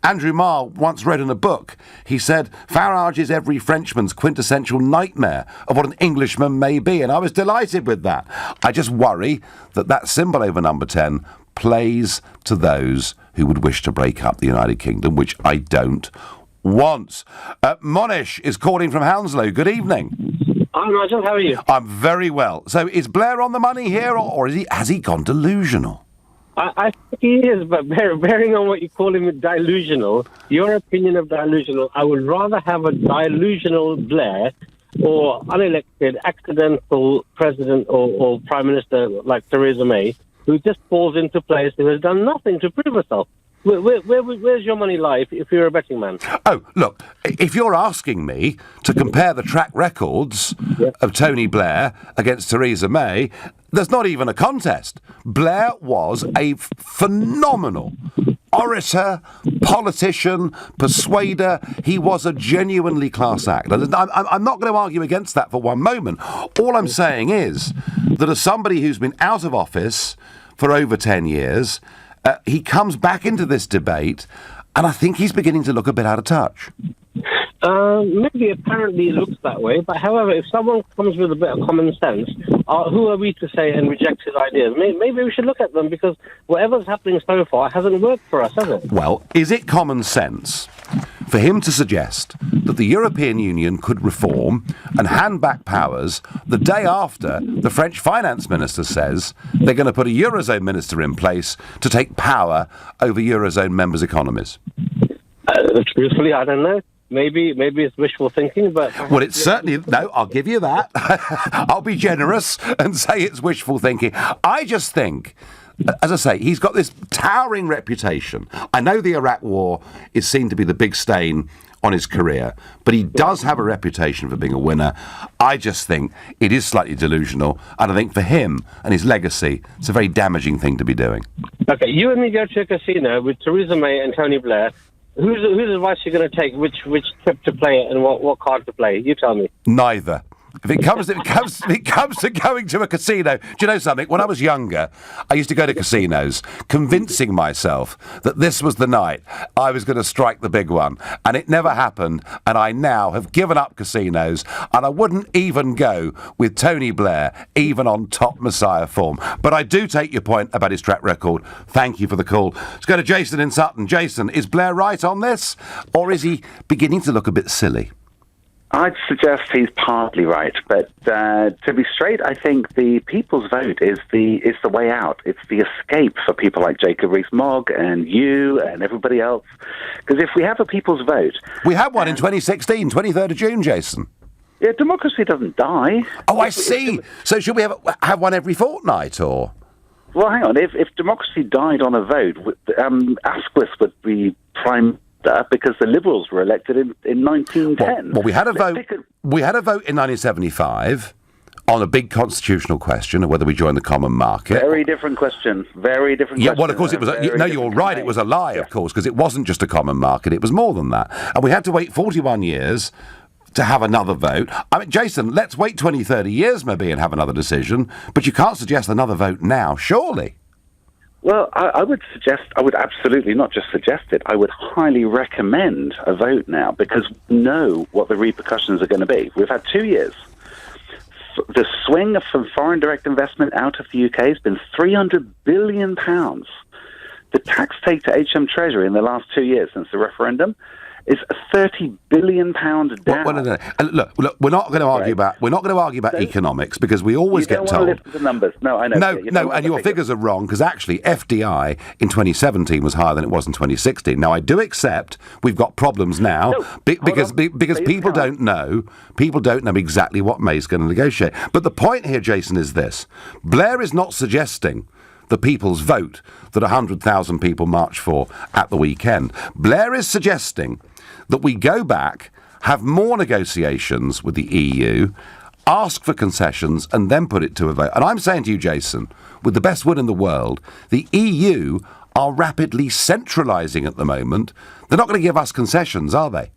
Speaker 3: Andrew Marr once read in a book, he said, Farage is every Frenchman's quintessential nightmare of what an Englishman may be. And I was delighted with that. I just worry that symbol over number 10 plays to those who would wish to break up the United Kingdom, which I don't want. Monish is calling from Hounslow. Good evening.
Speaker 6: Hi, Nigel. How are you?
Speaker 3: I'm very well. So is Blair on the money here, or has he gone delusional?
Speaker 6: I think he is, but bearing on what you call him delusional, your opinion of delusional, I would rather have a delusional Blair or unelected, accidental president or prime minister like Theresa May, who just falls into place, who has done nothing to prove herself. Where's your money lie if you're a betting man?
Speaker 3: Oh, look, if you're asking me to compare the track records of Tony Blair against Theresa May, there's not even a contest. Blair was a phenomenal orator, politician, persuader. He was a genuinely class act. I'm not going to argue against that for one moment. All I'm saying is that as somebody who's been out of office for over 10 years, he comes back into this debate, and I think he's beginning to look a bit out of touch.
Speaker 6: Maybe apparently it looks that way, but however, if someone comes with a bit of common sense, who are we to say and reject his ideas? Maybe we should look at them, because whatever's happening so far hasn't worked for us, has it?
Speaker 3: Well, is it common sense for him to suggest that the European Union could reform and hand back powers the day after the French finance minister says they're going to put a Eurozone minister in place to take power over Eurozone members' economies?
Speaker 6: Truthfully, I don't know. Maybe it's wishful thinking, but...
Speaker 3: Well, it's certainly... No, I'll give you that. I'll be generous and say it's wishful thinking. I just think, as I say, he's got this towering reputation. I know the Iraq War is seen to be the big stain on his career, but he does have a reputation for being a winner. I just think it is slightly delusional, and I think for him and his legacy, it's a very damaging thing to be doing.
Speaker 6: Okay, you and me go to a casino with Theresa May and Tony Blair. Whose advice are you going to take? Which trip to play it and what card to play? You tell me.
Speaker 3: Neither. If it comes to going to a casino, do you know something? When I was younger, I used to go to casinos, convincing myself that this was the night I was going to strike the big one, and it never happened. And I now have given up casinos, and I wouldn't even go with Tony Blair, even on top Messiah form. But I do take your point about his track record. Thank you for the call. Let's go to Jason in Sutton. Jason, is Blair right on this, or is he beginning to look a bit silly?
Speaker 7: I'd suggest he's partly right, but to be straight, I think the people's vote is the way out. It's the escape for people like Jacob Rees-Mogg and you and everybody else. Because if we have a people's vote...
Speaker 3: We had one in 2016, 23rd of June, Jason.
Speaker 7: Yeah, democracy doesn't die.
Speaker 3: Oh, I see. So should we have one every fortnight, or...?
Speaker 7: Well, hang on. If democracy died on a vote, Asquith would be prime... because the Liberals were elected in 1910.
Speaker 3: Well, we had a vote. We had a vote in 1975 on a big constitutional question of whether we join the common market.
Speaker 7: Very different question. Very different.
Speaker 3: Yeah, well, of course it was. No, you're right. It was a lie, of course, because it wasn't just a common market. It was more than that, and we had to wait 41 years to have another vote. I mean, Jason, let's wait 20, 30 years maybe and have another decision. But you can't suggest another vote now, surely.
Speaker 7: Well, I would absolutely not just suggest it, I would highly recommend a vote now, because we know what the repercussions are going to be. We've had 2 years. The swing from foreign direct investment out of the UK has been £300 billion. The tax take to HM Treasury in the last 2 years since the referendum is a £30 billion down.
Speaker 3: Well, look, we're not going to argue about economics, because we always get told.
Speaker 7: You don't want to listen to numbers. No, I know.
Speaker 3: No, and your figures are wrong, because actually FDI in 2017 was higher than it was in 2016. Now, I do accept we've got problems now because people don't know exactly what May's going to negotiate. But the point here, Jason, is this: Blair is not suggesting the people's vote that 100,000 people marched for at the weekend. Blair is suggesting that we go back, have more negotiations with the EU, ask for concessions and then put it to a vote. And I'm saying to you, Jason, with the best will in the world, the EU are rapidly centralising at the moment. They're not going to give us concessions, are they?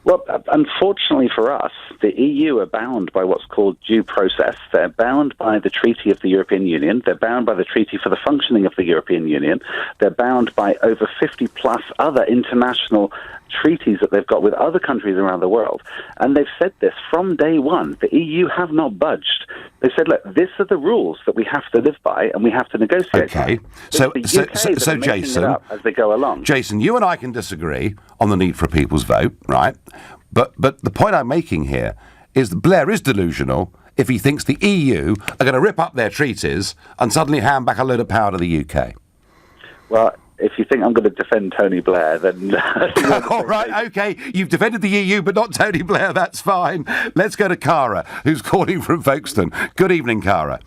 Speaker 7: Well, unfortunately for us, the EU are bound by what's called due process. They're bound by the Treaty of the European Union. They're bound by the Treaty for the Functioning of the European Union. They're bound by over 50-plus other international treaties that they've got with other countries around the world. And they've said this from day one. The EU have not budged. They said, look, these are the rules that we have to live by and we have to negotiate.
Speaker 3: Okay. So Jason,
Speaker 7: as they go along.
Speaker 3: Jason, you and I can disagree on the need for a people's vote, right? But the point I'm making here is that Blair is delusional if he thinks the EU are going to rip up their treaties and suddenly hand back a load of power to the UK.
Speaker 7: Well, if you think I'm going to defend Tony Blair, then...
Speaker 3: All right, OK. You've defended the EU, but not Tony Blair. That's fine. Let's go to Cara, who's calling from Folkestone. Good evening, Cara.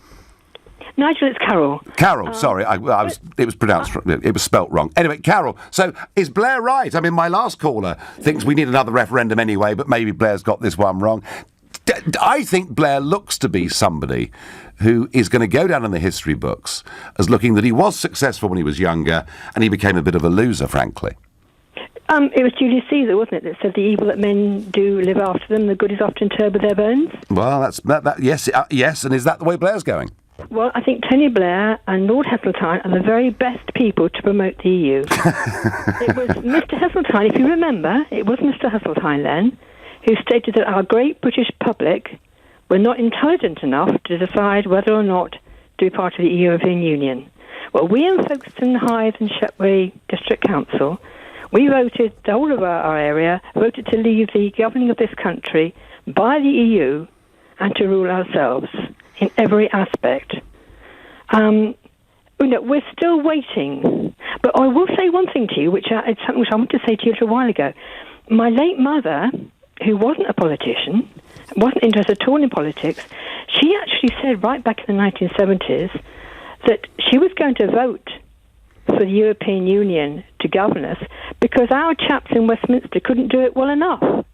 Speaker 8: Nigel, it's Carol.
Speaker 3: Carol, sorry, it was pronounced, it was spelt wrong. Anyway, Carol, so is Blair right? I mean, my last caller thinks we need another referendum anyway, but maybe Blair's got this one wrong. I think Blair looks to be somebody who is going to go down in the history books as looking that he was successful when he was younger and he became a bit of a loser, frankly.
Speaker 8: It was Julius Caesar, wasn't it, that said the evil that men do live after them, the good is often interred with their bones?
Speaker 3: Well, yes, and is that the way Blair's going?
Speaker 8: Well, I think Tony Blair and Lord Heseltine are the very best people to promote the EU. It was Mr. Heseltine, if you remember, it was Mr. Heseltine then, who stated that our great British public were not intelligent enough to decide whether or not to be part of the European Union. Well, we in Folkestone, Hythe and Shepway District Council, we voted, the whole of our area, voted to leave the governing of this country by the EU and to rule ourselves in every aspect. We're still waiting. But I will say one thing to you, it's something which I wanted to say to you a little while ago. My late mother, who wasn't a politician, wasn't interested at all in politics, she actually said right back in the 1970s that she was going to vote for the European Union to govern us because our chaps in Westminster couldn't do it well enough.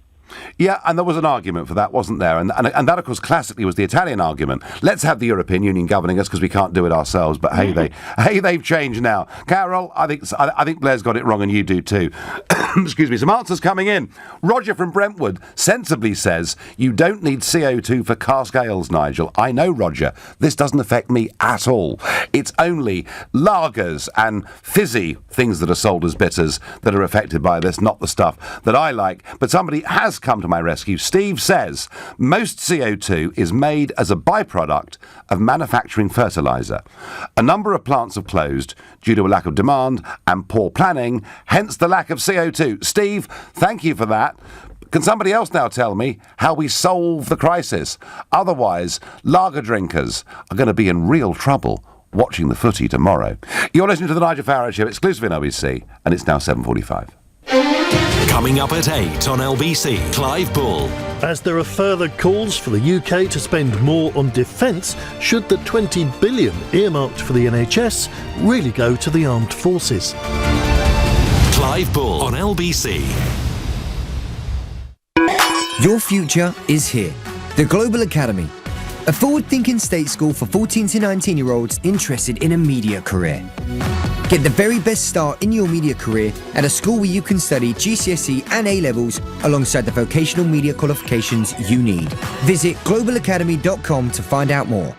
Speaker 3: Yeah, and there was an argument for that, wasn't there? And that, of course, classically was the Italian argument. Let's have the European Union governing us because we can't do it ourselves. But hey, they've changed now. Carol, I think Blair's got it wrong, and you do too. Excuse me. Some answers coming in. Roger from Brentwood sensibly says you don't need CO2 for cask ales, Nigel. I know, Roger. This doesn't affect me at all. It's only lagers and fizzy things that are sold as bitters that are affected by this, not the stuff that I like. But somebody has come to my rescue. Steve says most CO2 is made as a byproduct of manufacturing fertiliser. A number of plants have closed due to a lack of demand and poor planning, hence the lack of CO2. Steve, thank you for that. Can somebody else now tell me how we solve the crisis? Otherwise, lager drinkers are going to be in real trouble watching the footy tomorrow. You're listening to the Nigel Farage Show, exclusive in LBC, and it's now 7:45.
Speaker 1: Coming up at 8 on LBC, Clive Bull.
Speaker 9: As there are further calls for the UK to spend more on defence, should the $20 billion earmarked for the NHS really go to the armed forces?
Speaker 1: Clive Bull on LBC.
Speaker 11: Your future is here. The Global Academy. A forward-thinking state school for 14 to 19-year-olds interested in a media career. Get the very best start in your media career at a school where you can study GCSE and A-levels alongside the vocational media qualifications you need. Visit globalacademy.com to find out more.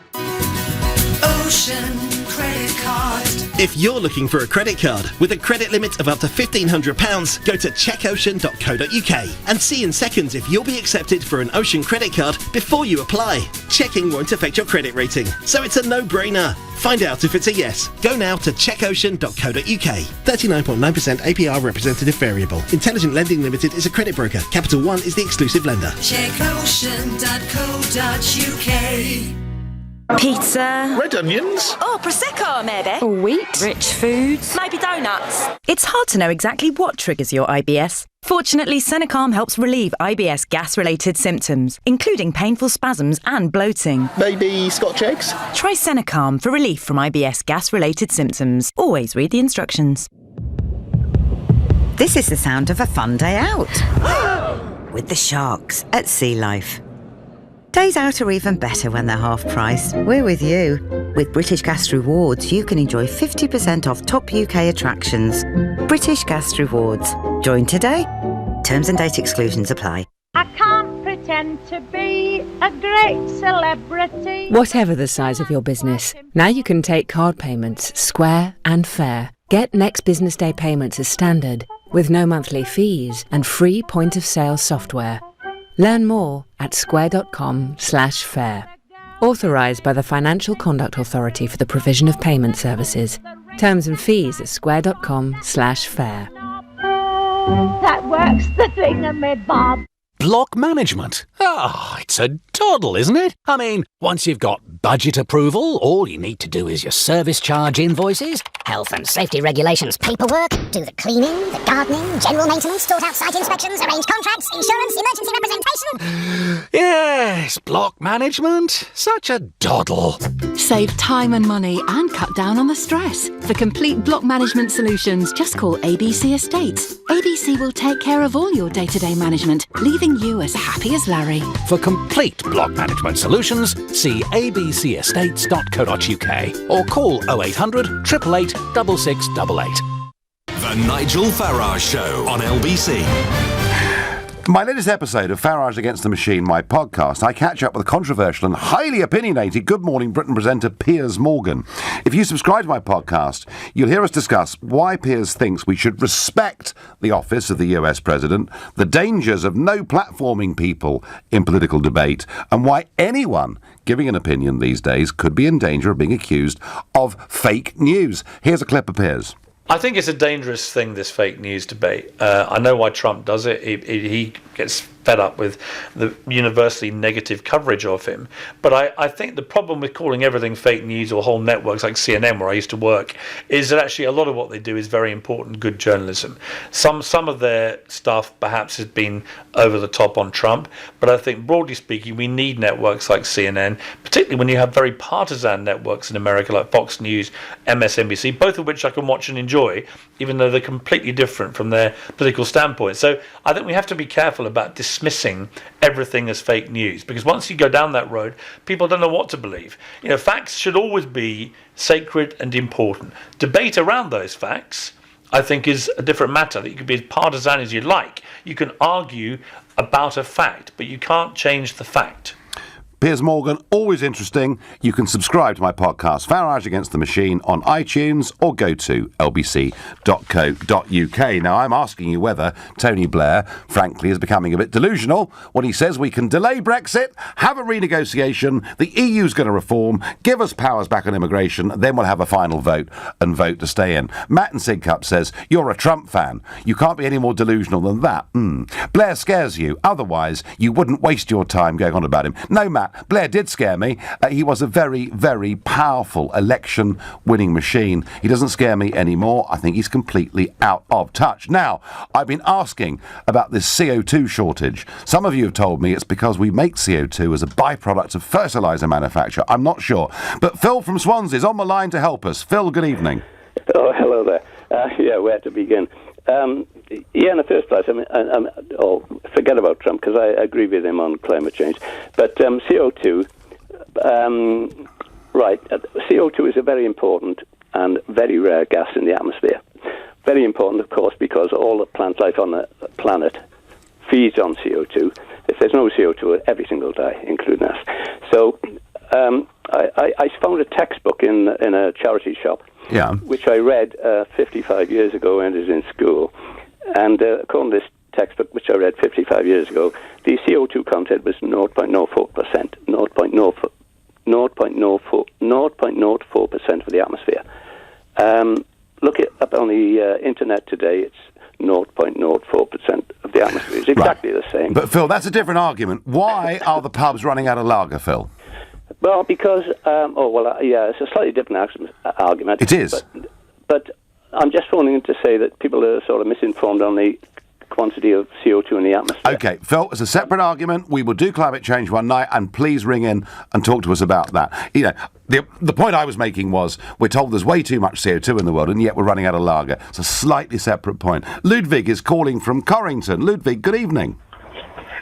Speaker 12: Ocean Credit Card.
Speaker 13: If you're looking for a credit card with a credit limit of up to £1,500, go to checkocean.co.uk and see in seconds if you'll be accepted for an Ocean credit card before you apply. Checking won't affect your credit rating, so it's a no-brainer. Find out if it's a yes. Go now to checkocean.co.uk. 39.9% APR representative variable. Intelligent Lending Limited is a credit broker. Capital One is the exclusive lender.
Speaker 12: Checkocean.co.uk.
Speaker 15: Pizza.
Speaker 13: Red onions.
Speaker 15: Oh, Prosecco, maybe.
Speaker 22: Wheat.
Speaker 15: Rich foods. Maybe donuts. It's hard to know exactly what triggers your IBS. Fortunately, Senecalm helps relieve IBS gas-related symptoms, including painful spasms and bloating.
Speaker 13: Maybe Scotch eggs?
Speaker 15: Try Senecalm for relief from IBS gas-related symptoms. Always read the instructions.
Speaker 16: This is the sound of a fun day out. With the sharks at Sea Life. Days out are even better when they're half price. We're with you. With British Gas Rewards, you can enjoy 50% off top UK attractions. British Gas Rewards. Join today. Terms and date exclusions apply.
Speaker 17: I can't pretend to be a great celebrity.
Speaker 23: Whatever the size of your business, now you can take card payments square and fair. Get next business day payments as standard, with no monthly fees and free point-of-sale software. Learn more at square.com/fair. Authorised by the Financial Conduct Authority for the provision of payment services. Terms and fees at square.com/fair.
Speaker 17: That works the thingamabob.
Speaker 18: Block management? It's a doddle, isn't it? I mean, once you've got budget approval, all you need to do is your service charge invoices,
Speaker 19: health and safety regulations paperwork, do the cleaning, the gardening, general maintenance, sort out site inspections, arrange contracts, insurance, emergency representation.
Speaker 18: Yes, block management. Such a doddle.
Speaker 20: Save time and money and cut down on the stress. For complete block management solutions, just call ABC Estates. ABC will take care of all your day-to-day management, leaving you as happy as Larry.
Speaker 18: For complete block management solutions, see abcestates.co.uk or call 0800 888 6688.
Speaker 1: The Nigel Farage Show on LBC.
Speaker 3: My latest episode of Farage Against the Machine, my podcast, I catch up with the controversial and highly opinionated Good Morning Britain presenter Piers Morgan. If you subscribe to my podcast, you'll hear us discuss why Piers thinks we should respect the office of the US President, the dangers of no platforming people in political debate, and why anyone giving an opinion these days could be in danger of being accused of fake news. Here's a clip of Piers.
Speaker 21: I think it's a dangerous thing, this fake news debate. I know why Trump does it. He gets fed up with the universally negative coverage of him. But I think the problem with calling everything fake news or whole networks like CNN, where I used to work, is that actually a lot of what they do is very important, good journalism. Some of their stuff perhaps has been over the top on Trump, but I think broadly speaking we need networks like CNN, particularly when you have very partisan networks in America like Fox News, MSNBC, both of which I can watch and enjoy, even though they're completely different from their political standpoint. So I think we have to be careful about dismissing everything as fake news, because once you go down that road, people don't know what to believe. Facts should always be sacred and important. Debate around those facts, I think, is a different matter. That you can be as partisan as you like. You can argue about a fact, but you can't change the fact.
Speaker 3: Piers Morgan, always interesting. You can subscribe to my podcast, Farage Against the Machine, on iTunes or go to lbc.co.uk. Now, I'm asking you whether Tony Blair, frankly, is becoming a bit delusional when he says we can delay Brexit, have a renegotiation, the EU's going to reform, give us powers back on immigration, then we'll have a final vote and vote to stay in. Matt in Sidcup says, you're a Trump fan. You can't be any more delusional than that. Blair scares you. Otherwise, you wouldn't waste your time going on about him. No, Matt. Blair did scare me. He was a very, very powerful election-winning machine. He doesn't scare me anymore. I think he's completely out of touch. Now, I've been asking about this CO2 shortage. Some of you have told me it's because we make CO2 as a byproduct of fertiliser manufacture. I'm not sure. But Phil from Swansea is on the line to help us. Phil, good evening.
Speaker 24: Oh, hello there. Where to begin? In the first place, forget about Trump, because I agree with him on climate change. But CO2, CO2 is a very important and very rare gas in the atmosphere. Very important, of course, because all the plant life on the planet feeds on CO2. If there's no CO2, every single die, including us. So I found a textbook in a charity shop, which I read 55 years ago when I was in school. And according to this textbook, which I read 55 years ago, the CO2 content was 0.04%, 0.04% for the atmosphere. Look up on the internet today, it's 0.04% of the atmosphere. It's exactly the same.
Speaker 3: But Phil, that's a different argument. Why are the pubs running out of lager, Phil?
Speaker 24: Well, because, it's a slightly different argument.
Speaker 3: It is.
Speaker 24: But I'm just phoning to say that people are sort of misinformed on the quantity of CO2 in the atmosphere.
Speaker 3: OK, Phil, it's a separate argument. We will do climate change one night, and please ring in and talk to us about that. The point I was making was we're told there's way too much CO2 in the world, and yet we're running out of lager. It's a slightly separate point. Ludwig is calling from Corrington. Ludwig, good evening.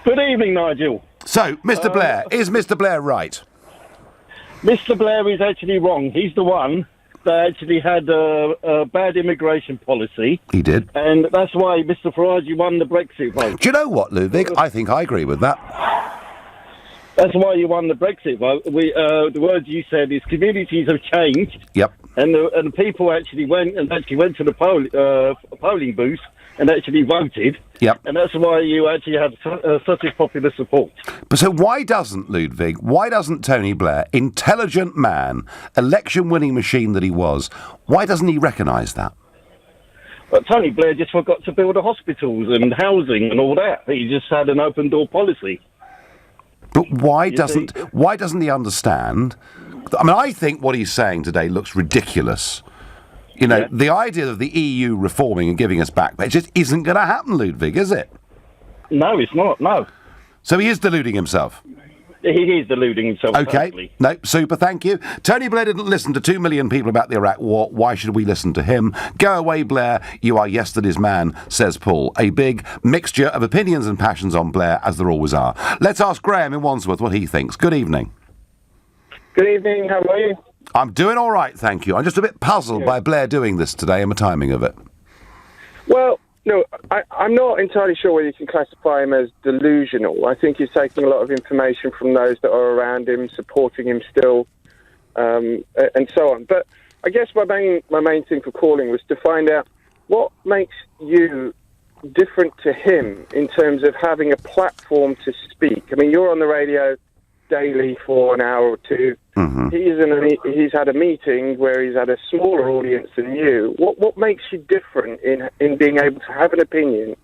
Speaker 28: Good evening, Nigel.
Speaker 3: So, Mr. Blair, is Mr. Blair right?
Speaker 2: Mr. Blair is actually wrong. He's the one that actually had a bad immigration policy.
Speaker 3: He did.
Speaker 2: And that's why Mr. Farage won the Brexit vote.
Speaker 3: Do you know what, Ludwig? I think I agree with that.
Speaker 2: That's why you won the Brexit vote. The words you said is communities have changed.
Speaker 3: Yep.
Speaker 2: And the people actually went to the polling booth and actually voted.
Speaker 3: Yep.
Speaker 2: And that's why you actually had such a popular support.
Speaker 3: But so why doesn't Tony Blair, intelligent man, election-winning machine that he was, why doesn't he recognise that?
Speaker 2: But Tony Blair just forgot to build the hospitals and housing and all that. He just had an open-door policy.
Speaker 3: But why doesn't he understand? I mean, I think what he's saying today looks ridiculous. You know, the idea of the EU reforming and giving us back, it just isn't going to happen, Ludwig, is it?
Speaker 2: No, it's not, no.
Speaker 3: So he is deluding himself?
Speaker 2: He is deluding himself.
Speaker 3: OK.
Speaker 2: Totally.
Speaker 3: No, super, thank you. Tony Blair didn't listen to 2 million people about the Iraq war. Why should we listen to him? Go away, Blair. You are yesterday's man, says Paul. A big mixture of opinions and passions on Blair, as there always are. Let's ask Graham in Wandsworth what he thinks. Good evening.
Speaker 4: Good evening, how are you?
Speaker 3: I'm doing all right, thank you. I'm just a bit puzzled by Blair doing this today and the timing of it.
Speaker 4: Well, no, I'm not entirely sure whether you can classify him as delusional. I think he's taking a lot of information from those that are around him, supporting him still, and so on. But I guess my main thing for calling was to find out what makes you different to him in terms of having a platform to speak. I mean, you're on the radio daily for an hour or two.
Speaker 3: Mm-hmm.
Speaker 4: He's had a meeting where he's had a smaller audience than you. What makes you different in being able to have an opinion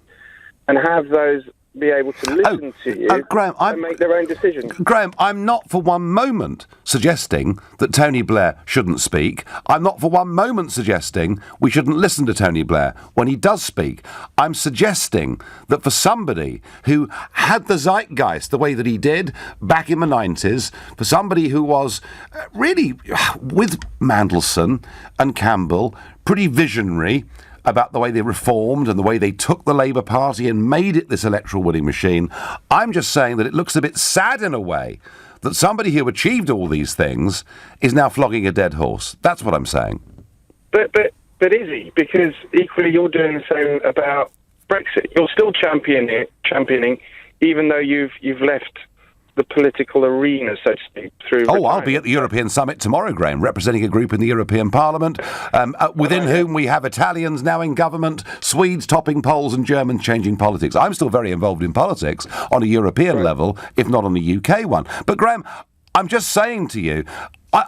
Speaker 4: and have those be able to listen to you
Speaker 3: Graham,
Speaker 4: and make their own decisions?
Speaker 3: Graham, I'm not for one moment suggesting that Tony Blair shouldn't speak. I'm not for one moment suggesting we shouldn't listen to Tony Blair when he does speak. I'm suggesting that for somebody who had the zeitgeist the way that he did back in the 90s, for somebody who was really, with Mandelson and Campbell, pretty visionary about the way they reformed and the way they took the Labour Party and made it this electoral winning machine. I'm just saying that it looks a bit sad in a way that somebody who achieved all these things is now flogging a dead horse. That's what I'm saying.
Speaker 4: But is he? Because equally you're doing the same about Brexit. You're still championing even though you've left the political arena, so to speak, through retirement.
Speaker 3: I'll be at the European Summit tomorrow, Graham, representing a group in the European Parliament, within whom we have Italians now in government, Swedes topping polls and Germans changing politics. I'm still very involved in politics on a European level, if not on a UK one. But, Graham, I'm just saying to you,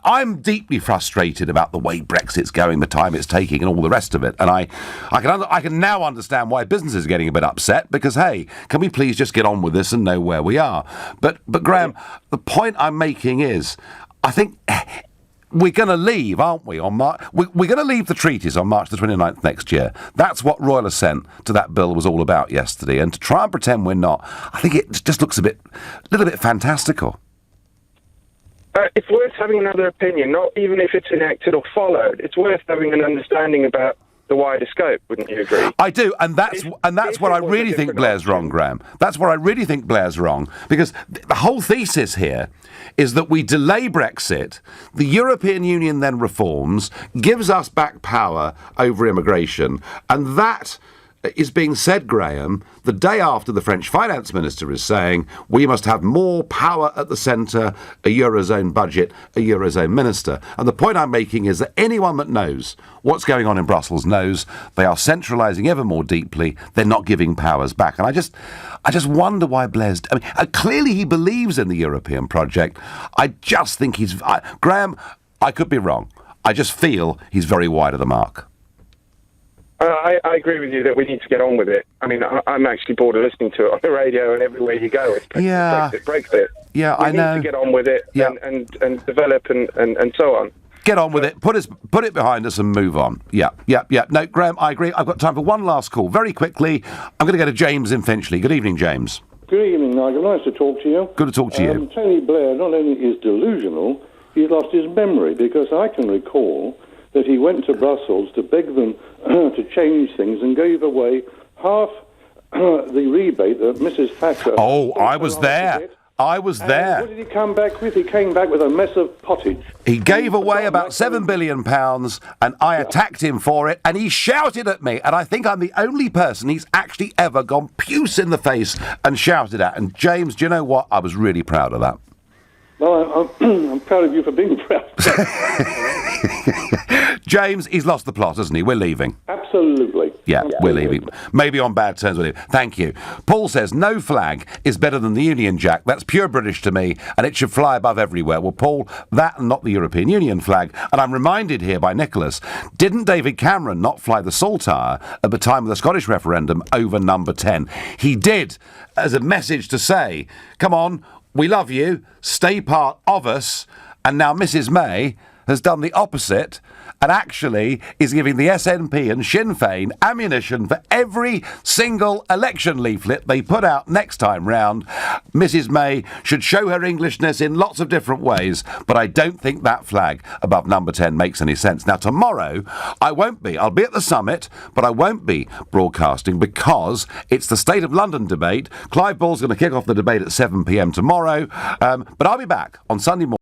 Speaker 3: I'm deeply frustrated about the way Brexit's going, the time it's taking, and all the rest of it. And I can now understand why businesses are getting a bit upset because, hey, can we please just get on with this and know where we are? But Graham, the point I'm making is, I think we're going to leave, aren't we? We're going to leave the treaties on March the 29th next year. That's what royal assent to that bill was all about yesterday. And to try and pretend we're not, I think it just looks a little bit fantastical.
Speaker 4: It's worth having another opinion, not even if it's enacted or followed. It's worth having an understanding about the wider scope, wouldn't you agree?
Speaker 3: I do, and that's what I really think Blair's wrong, Graham. That's what I really think Blair's wrong, because the whole thesis here is that we delay Brexit, the European Union then reforms, gives us back power over immigration, and that is being said, Graham, the day after the French finance minister is saying we must have more power at the centre, a Eurozone budget, a Eurozone minister. And the point I'm making is that anyone that knows what's going on in Brussels knows they are centralising ever more deeply. They're not giving powers back. And I just wonder why Blair's... I mean, clearly he believes in the European project. I just think he's... Graham, I could be wrong. I just feel he's very wide of the mark.
Speaker 4: I agree with you that we need to get on with it. I mean, I'm actually bored of listening to it on the radio and everywhere you go. It's Brexit.
Speaker 3: Yeah, I know.
Speaker 4: We need to get on with it and develop and so on.
Speaker 3: Get on with it. Put it behind us and move on. Yeah. No, Graham, I agree. I've got time for one last call. Very quickly, I'm going to go to James in Finchley. Good evening, James.
Speaker 5: Good evening, Nigel. Nice to talk to you.
Speaker 3: Good to talk to you.
Speaker 5: Tony Blair not only is delusional, he's lost his memory, because I can recall that he went to Brussels to beg them to change things and gave away half the rebate that Mrs. Thatcher...
Speaker 3: Oh, I was there. I was there.
Speaker 5: What did he come back with? He came back with a mess of pottage.
Speaker 3: He gave away about £7 billion, and I attacked him for it, and he shouted at me, and I think I'm the only person he's actually ever gone puce in the face and shouted at. And James, do you know what? I was really proud of that.
Speaker 5: Well, I'm proud of you for being proud.
Speaker 3: James, he's lost the plot, hasn't he? We're leaving.
Speaker 5: Absolutely.
Speaker 3: Yeah, we're leaving. Maybe on bad terms with him. Thank you. Paul says, no flag is better than the Union Jack. That's pure British to me, and it should fly above everywhere. Well, Paul, that and not the European Union flag. And I'm reminded here by Nicholas, didn't David Cameron not fly the Saltire at the time of the Scottish referendum over number 10? He did, as a message to say, come on, we love you, stay part of us. And now Mrs May has done the opposite and actually is giving the SNP and Sinn Féin ammunition for every single election leaflet they put out next time round. Mrs May should show her Englishness in lots of different ways, but I don't think that flag above number 10 makes any sense. Now, tomorrow, I'll be at the summit, but I won't be broadcasting because it's the State of London debate. Clive Ball's going to kick off the debate at 7 p.m. tomorrow, but I'll be back on Sunday morning.